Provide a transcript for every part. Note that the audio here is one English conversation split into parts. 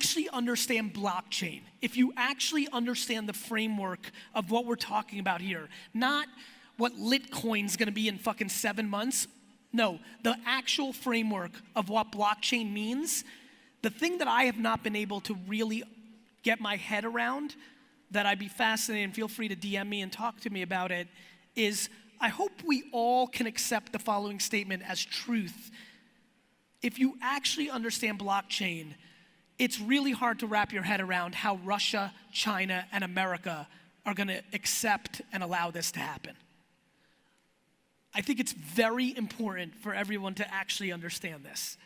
actually understand blockchain, if you actually understand the framework of what we're talking about here, not what Litcoin's gonna be in fucking 7 months, no, the actual framework of what blockchain means, the thing that I have not been able to really get my head around, that I'd be fascinated, and feel free to DM me and talk to me about it, is I hope we all can accept the following statement as truth. If you actually understand blockchain, it's really hard to wrap your head around how Russia, China, and America are gonna accept and allow this to happen. I think it's very important for everyone to actually understand this.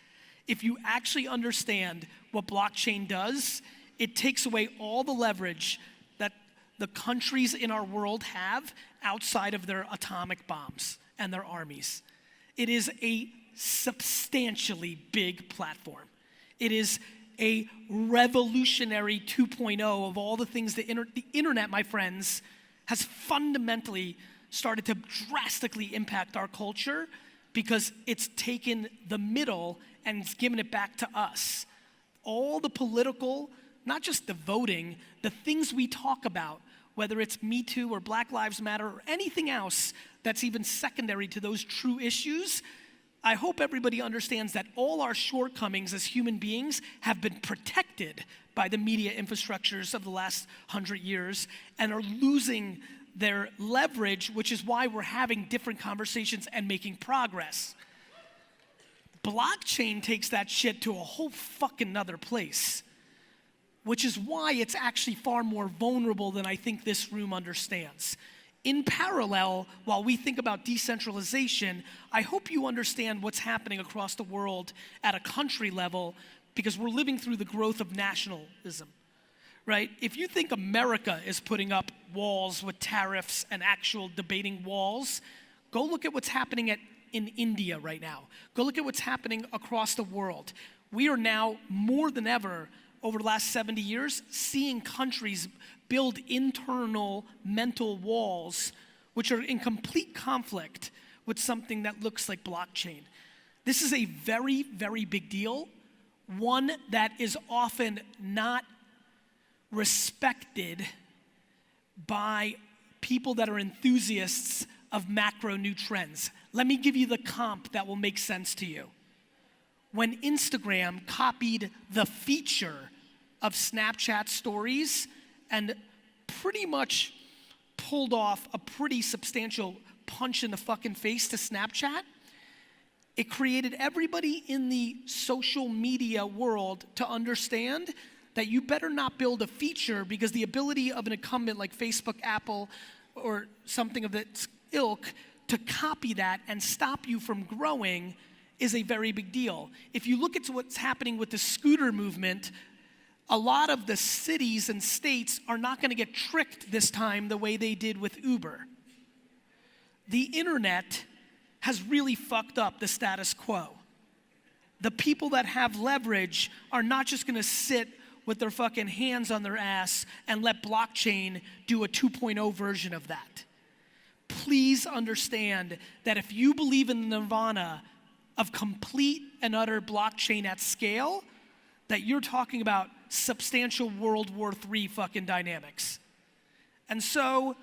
If you actually understand what blockchain does, it takes away all the leverage that the countries in our world have outside of their atomic bombs and their armies. It is a substantially big platform. It is a revolutionary 2.0 of all the things the internet, my friends, has fundamentally started to drastically impact our culture because it's taken the middle and it's given it back to us. All the political, not just the voting, the things we talk about, whether it's Me Too or Black Lives Matter or anything else that's even secondary to those true issues, I hope everybody understands that all our shortcomings as human beings have been protected by the media infrastructures of the last 100 years and are losing their leverage, which is why we're having different conversations and making progress. Blockchain takes that shit to a whole fucking nother place, which is why it's actually far more vulnerable than I think this room understands. In parallel, while we think about decentralization, I hope you understand what's happening across the world at a country level, because we're living through the growth of nationalism, right? If you think America is putting up walls with tariffs and actual debating walls, go look at what's happening in India right now. Go look at what's happening across the world. We are now, more than ever, over the last 70 years, seeing countries build internal mental walls which are in complete conflict with something that looks like blockchain. This is a very, very big deal, one that is often not respected by people that are enthusiasts of macro new trends. Let me give you the comp that will make sense to you. When Instagram copied the feature of Snapchat stories and pretty much pulled off a pretty substantial punch in the fucking face to Snapchat, it created everybody in the social media world to understand that you better not build a feature, because the ability of an incumbent like Facebook, Apple, or something of its ilk to copy that and stop you from growing is a very big deal. If you look at what's happening with the scooter movement, a lot of the cities and states are not gonna get tricked this time the way they did with Uber. The internet has really fucked up the status quo. The people that have leverage are not just gonna sit with their fucking hands on their ass and let blockchain do a 2.0 version of that. Please understand that if you believe in the nirvana of complete and utter blockchain at scale, that you're talking about substantial World War III fucking dynamics. And so,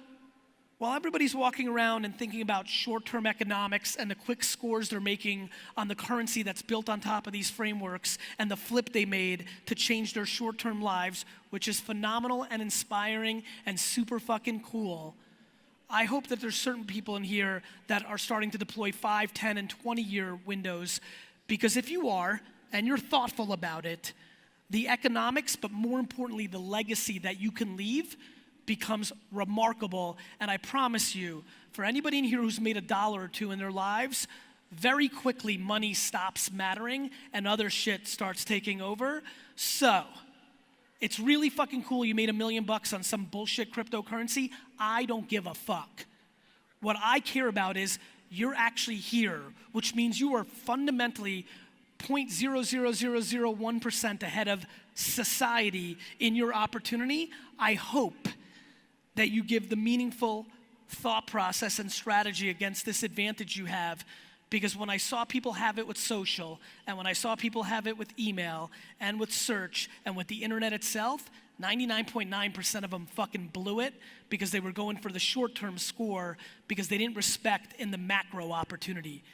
while everybody's walking around and thinking about short-term economics and the quick scores they're making on the currency that's built on top of these frameworks and the flip they made to change their short-term lives, which is phenomenal and inspiring and super fucking cool, I hope that there's certain people in here that are starting to deploy 5, 10, and 20-year windows, because if you are, and you're thoughtful about it, the economics, but more importantly, the legacy that you can leave becomes remarkable. And I promise you, for anybody in here who's made $1 or $2 in their lives, very quickly money stops mattering and other shit starts taking over. So, it's really fucking cool you made $1 million on some bullshit cryptocurrency. I don't give a fuck. What I care about is you're actually here, which means you are fundamentally 0.00001% ahead of society in your opportunity. I hope that you give the meaningful thought process and strategy against this advantage you have, Because when I saw people have it with social, and when I saw people have it with email, and with search, and with the internet itself, 99.9% of them fucking blew it because they were going for the short-term score because they didn't respect in the macro opportunity.